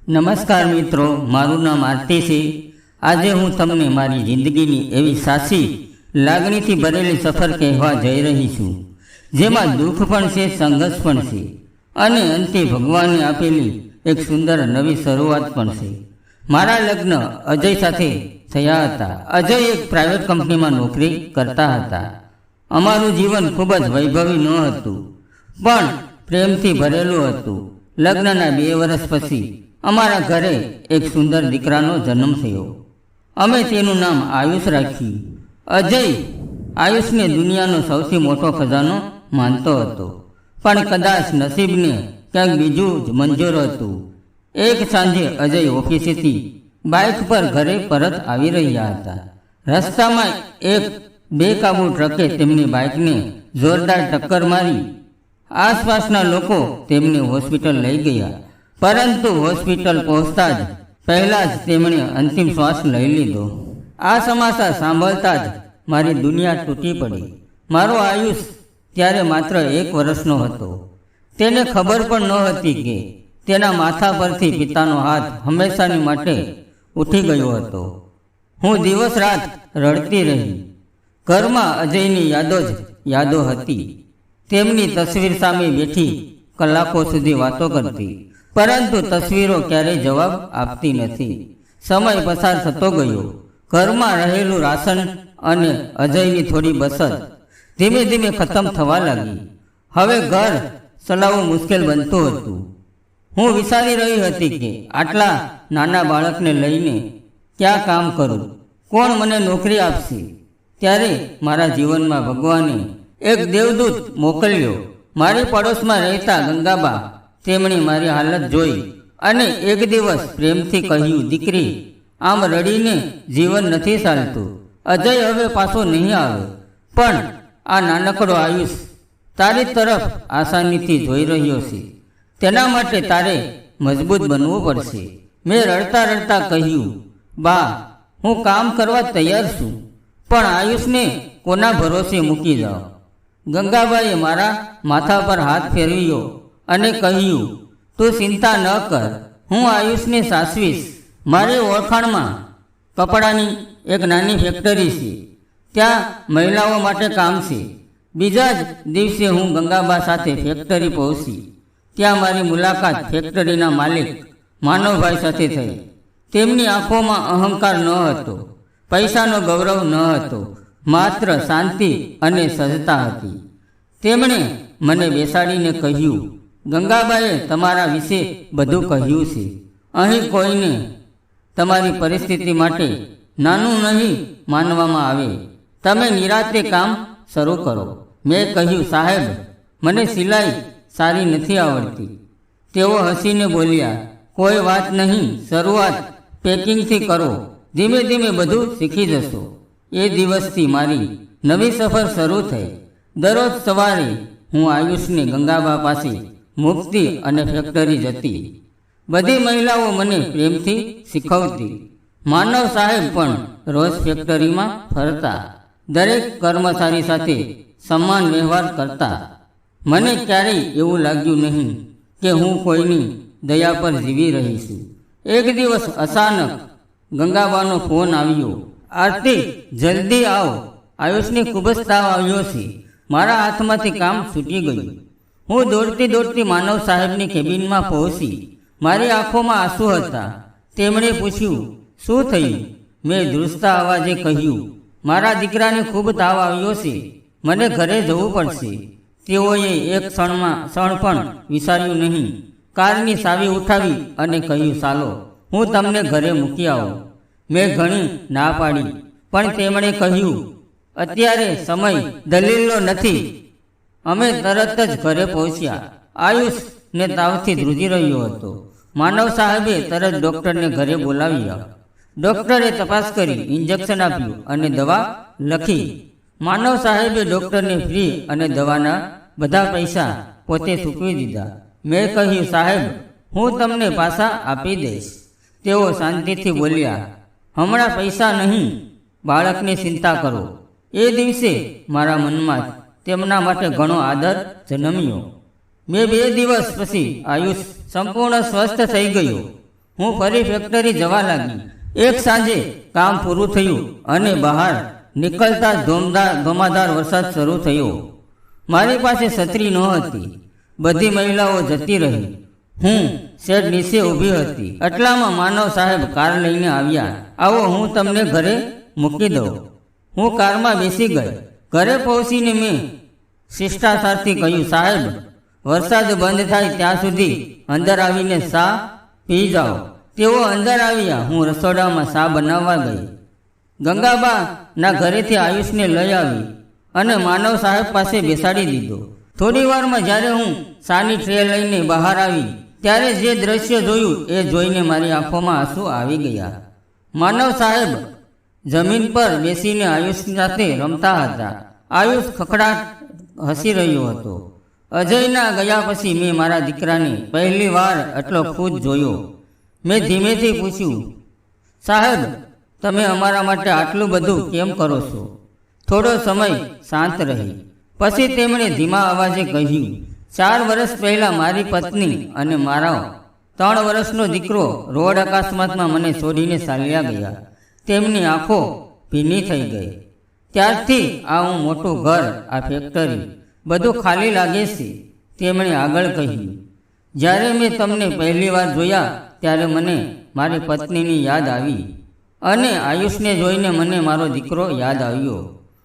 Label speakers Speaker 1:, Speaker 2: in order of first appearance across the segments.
Speaker 1: નમસ્કાર મિત્રો, મારું નામ આરતી છે। આજે હું તમને મારી જિંદગીની એવી સાચી લાગણીથી ભરેલી સફર કહેવા જઈ રહી છું, જેમાં દુઃખ પણ છે, સંઘર્ષ પણ છે અને અંતે ભગવાને આપેલી એક સુંદર નવી શરૂઆત પણ છે। મારા લગ્ન અજય સાથે થયા હતા। અજય એક પ્રાઇવેટ કંપનીમાં નોકરી કરતા હતા। અમારું જીવન ખૂબ જ વૈભવી ન હતું, પણ પ્રેમથી ભરેલું હતું। લગ્નના 2 વર્ષ પછી અમારા ઘરે એક સુંદર દીકરાનો જન્મ થયો। અમે તેનું નામ આયુષ રાખ્યું। અજય આયુષને દુનિયાનો સૌથી મોટો ખજાનો માનતો હતો, પણ કદાચ નસીબને ક્યાંક બીજું જ મંજૂર હતું। એક સાંજે અજય ઓફિસેથી બાઇક પર ઘરે પરત આવી રહ્યા હતા। રસ્તામાં એક બેકાબુ ટ્રકે તેમની બાઇકને જોરદાર ટક્કર મારી। આસપાસના લોકો તેમને હોસ્પિટલ લઈ ગયા, પરંતુ હોસ્પિટલ પહોંચતા જ પહેલાં જ તેમણે અંતિમ શ્વાસ લઈ લીધો। આ સમાચાર સાંભળતા જ મારી દુનિયા તૂટી પડી। મારો આયુષ ત્યારે માત્ર 1 વર્ષનો હતો। તેને ખબર પણ ન હતી કે તેના માથા પરથી પિતાનો હાથ હંમેશાની માટે ઉઠી ગયો હતો। હું દિવસ રાત રડતી રહી। ઘરમાં અજયની યાદો હતી। તેમની તસવીર સામે બેઠી કલાકો સુધી વાતો કરતી, પરંતુ તસવીરો ક્યારેય જવાબ આપતી નથી। સમય પસાર થતો ગયો। ઘરમાં રહેલું રાશન અને અજયની થોડી બચત ધીમે ધીમે ખતમ થવા લાગી। હવે ઘર ચલાવવું મુશ્કેલ બનતું હતું। હું વિચારી રહી હતી કે આટલા નાના બાળકને લઈને ક્યાં કામ કરું, કોણ મને નોકરી આપશે? ત્યારે મારા જીવનમાં ભગવાને એક દેવદૂત મોકલ્યો। મારી પડોશમાં રહેતા ગંગાબા, તેમણે મારી હાલત જોઈ અને એક દિવસ પ્રેમથી કહ્યું, દીકરી, આમ રડીને જીવન નથી ચાલતું। અજય હવે પાછો નહીં આવે, પણ આ નાનકડો આયુષ તારી તરફ આસાનીથી જોઈ રહ્યો છે। તેના માટે તારે મજબૂત બનવું પડશે। મેં રડતા રડતા કહ્યું, બા, હું કામ કરવા તૈયાર છું, પણ આયુષને કોના ભરોસે મૂકી જાઓ? ગંગાબાઈએ મારા માથા પર હાથ ફેરવ્યો અને કહ્યું, તું ચિંતા ન કર, હું આયુષને સાચવીશ। મારી ઓળખાણમાં કપડાની એક નાની ફેક્ટરી છે, ત્યાં મહિલાઓ માટે કામ છે। બીજા જ દિવસે હું ગંગાબા સાથે ફેક્ટરી પહોંચી। ત્યાં મારી મુલાકાત ફેક્ટરીના માલિક માનવભાઈ સાથે થઈ। તેમની આંખોમાં અહંકાર ન હતો, પૈસાનો ગૌરવ ન હતો, માત્ર શાંતિ અને સજ્જતા હતી। તેમણે મને બેસાડીને કહ્યું, ગંગાબાએ તમારા વિશે બધું કહ્યું છે। અહીં કોઈને તમારી પરિસ્થિતિ માટે નાનું નહીં માનવામાં આવે। તમે નિરાતે કામ શરૂ કરો। મેં કહ્યું, સાહેબ, મને સિલાઈ સારી નથી આવડતી। તેઓ હસીને બોલ્યા, કોઈ વાત નહીં, શરૂઆત પેકિંગથી કરો, ધીમે ધીમે બધું શીખી જશો। એ દિવસથી મારી નવી સફર શરૂ થઈ। દરરોજ સવારે હું આયુષને ગંગાબા પાસે મૂકતી અને ફેક્ટરી જતી। બધી મહિલાઓ મને પ્રેમથી શીખવતી। માનવ સાહેબ પણ રોજ ફેક્ટરીમાં ફરતા, દરેક કર્મચારી સાથે સમાન વ્યવહાર કરતા। મને ક્યારેય એવું લાગ્યું નહીં કે હું કોઈની દયા પર જીવી રહી છું। એક દિવસ અચાનક ગંગાબાનો ફોન આવ્યો, આરતી, જલ્દી આવો, આયુષને ખૂબ જ તાવ આવ્યો છે। મારા હાથમાંથી કામ છૂટી ગયું। હું દોડતી દોડતી માનવ સાહેબની કેબિનમાં પહોંચી। મારી આંખોમાં આંસુ હતા। તેમણે પૂછ્યું, શું થયું? મેં ધ્રુજતા અવાજે કહ્યું, મારા દીકરાને ખૂબ તાવ આવ્યો છે, મને ઘરે જવું પડશે। તેઓએ એક ક્ષણ પણ વિચાર્યું નહીં, કારની ચાવી ઉઠાવી અને કહ્યું, ચાલો, હું તમને ઘરે મૂકી આવું। મેં ઘણી ના પાડી, પણ તેમણે કહ્યું, અત્યારે સમય દલીલનો નથી। અમે તરત જ ઘરે પહોંચ્યા। આયુષને તાવથી ધ્રુજી રહ્યો હતો। માનવ સાહેબે તરત ડૉક્ટરને ઘરે બોલાવ્યા। ડૉક્ટરે તપાસ કરી, ઇન્જેક્શન આપ્યું અને દવા લખી। માનવ સાહેબે ડૉક્ટરને ફ્રી અને દવાના બધા પૈસા પોતે ચૂકવી દીધા। મેં કહ્યું, સાહેબ, હું તમને પાછા આપી દઈશ। તેઓ શાંતિથી બોલ્યા, હમણાં પૈસા નહીં, બાળકની ચિંતા કરો। એ દિવસે મારા મનમાં તેમના માટે ઘણો આદર જન્મ્યો। મેં 2 દિવસ પછી આયુષ સંપૂર્ણ સ્વસ્થ થઈ ગયો। હું ફરી ફેક્ટરી જવા લાગી. એક સાંજે કામ પૂરું થયું અને બહાર નીકળતા ધોમાધાર વરસાદ શરૂ થયો. મારી પાસે છત્રી નહોતી. બધી મહિલાઓ જતી રહી. હું શેડ નીચે ઊભી હતી. એટલામાં માનવ સાહેબ કાર લઈને આવ્યા. આવો, હું તમને ઘરે મૂકી દઉં. હું કારમાં બેસી ગઈ. ઘરે પહોંચીને મેં શિષ્ટાચારથી કહ્યું, સાહેબ, વરસાદ બંધ થાય ત્યાં સુધી અંદર આવીને ચા પી જાઓ. તેઓ અંદર આવ્યા. હું રસોડામાં ચા બનાવવા ગઈ. ગંગાબા ના ઘરેથી આયુષને લઈ આવી અને માનવ સાહેબ પાસે બેસાડી દીધો. થોડી વારમાં જ્યારે હું ચાની ટ્રે લઈને બહાર આવી ત્યારે જે દ્રશ્ય જોયું એ જોઈને મારી આંખોમાં આંસુ આવી ગયા. માનવ સાહેબ જમીન પર બેસીને આયુષ સાથે રમતા હતા. આયુષ ખખડાટ હસી રહ્યો હતો. અજયના ગયા પછી મેં મારા દીકરાને પહેલી વાર એટલો ખુશ જોયો. મેં ધીમેથી પૂછ્યું, સાહેબ, તમે અમારા માટે આટલું બધું કેમ કરો છો? થોડો સમય શાંત રહી. પછી તેમણે ધીમા અવાજે કહ્યું, 4 વર્ષ પહેલાં મારી પત્ની અને મારો 3 વર્ષનો દીકરો રોડ અકસ્માતમાં મને છોડીને ચાલ્યા ગયા. તેમની આંખો ભીની થઈ ગઈ. ત્યારથી આ હું મોટું ઘર, આ ફેક્ટરી, બધું ખાલી લાગે છે. તેમણે આગળ કહ્યું, જ્યારે મેં તમને પહેલી વાર જોયા ત્યારે મને મારી પત્નીની યાદ આવી અને આયુષને જોઈને મને મારો દીકરો યાદ આવ્યો.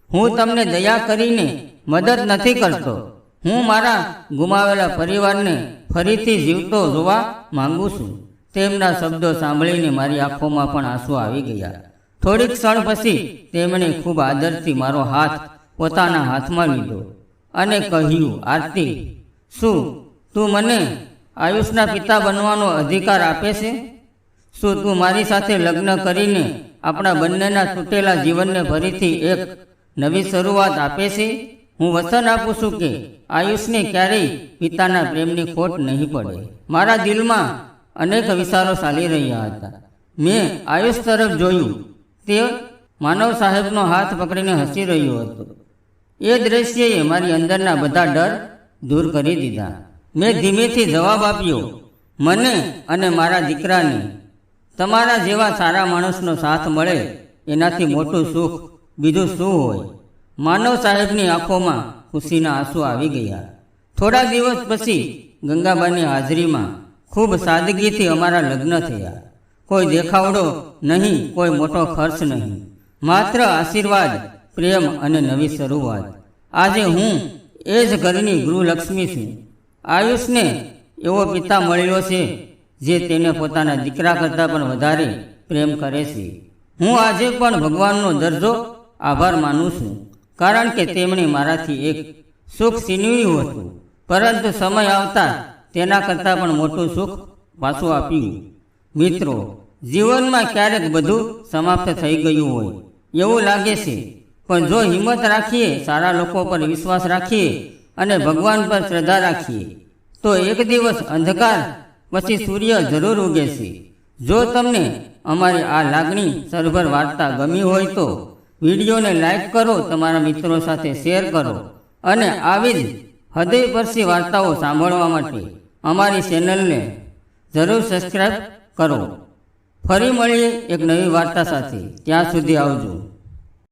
Speaker 1: હું તમને દયા કરીને મદદ નથી કરતો. હું મારા ગુમાવેલા પરિવારને ફરીથી જીવતો જોવા માંગુ છું. તેમના શબ્દો સાંભળીને મારી આંખોમાં પણ આંસુ આવી ગયા. થોડીક ક્ષણ પછી તેમણે ખૂબ આદરથી મારો હાથ પોતાના હાથમાં લીધો અને કહ્યું, આરતી, શું તું મને આયુષના પિતા બનવાનો અધિકાર આપે છે? શું તું મારી સાથે લગ્ન કરીને આપણા બંનેના તૂટેલા જીવનને ફરીથી એક નવી શરૂઆત આપે છે? હું વચન આપું છું કે આયુષને ક્યારેય પિતાના પ્રેમની ખોટ નહીં પડે. મારા દિલમાં અનેક વિચારો ચાલી રહ્યા હતા. મેં આયુષ તરફ જોયું. તે માનવ સાહેબનો હાથ પકડીને હસી રહ્યો હતો. એ દ્રશ્યએ મારી અંદરના બધા ડર દૂર કરી દીધા. મેં ધીમેથી જવાબ આપ્યો, મને અને મારા દીકરાને તમારા જેવા સારા માણસનો સાથ મળે એનાથી મોટું સુખ બીજું શું હોય? માનવ સાહેબની આંખોમાં ખુશીના આંસુ આવી ગયા. થોડા દિવસ પછી ગંગાબાની હાજરીમાં ખૂબ સાદગીથી અમારા લગ્ન થયા. કોઈ દેખાવડો નહીં, કોઈ મોટો ખર્ચ નહીં, માત્ર આશીર્વાદ, પ્રેમ અને નવી શરૂઆત. આજે હું એ જ ઘરની ગૃહલક્ષ્મી છું. આયુષને એવો પિતા મળ્યો છે જે તેને પોતાના દીકરા કરતાં પણ વધારે પ્રેમ કરે છે. હું આજે પણ ભગવાનનો દરજ્જો આભાર માનું છું, કારણ કે તેમણે મારાથી એક સુખ છીનવ્યું હતું, પરંતુ સમય આવતા તેના કરતાં પણ મોટું સુખ પાછું આપ્યું. મિત્રો, જીવનમાં ક્યારેક બધું સમાપ્ત થઈ ગયું હોય એવું લાગે છે, પણ જો હિંમત રાખીએ, સારા લોકો પર વિશ્વાસ રાખીએ અને ભગવાન પર શ્રદ્ધા રાખીએ તો એક દિવસ અંધકાર પછી સૂર્ય જરૂર ઉગે છે. જો તમને અમારી આ લાગણી સરભર વાર્તા ગમી હોય તો વિડીયોને લાઈક કરો, તમારા મિત્રો સાથે શેર કરો અને આવી જ હૃદયસ્પર્શી વાર્તાઓ સાંભળવા માટે અમારી ચેનલને જરૂર સબસ્ક્રાઈબ કરો. ફરી મળીએ એક નવી વાર્તા સાથે. ત્યાં સુધી આવજો.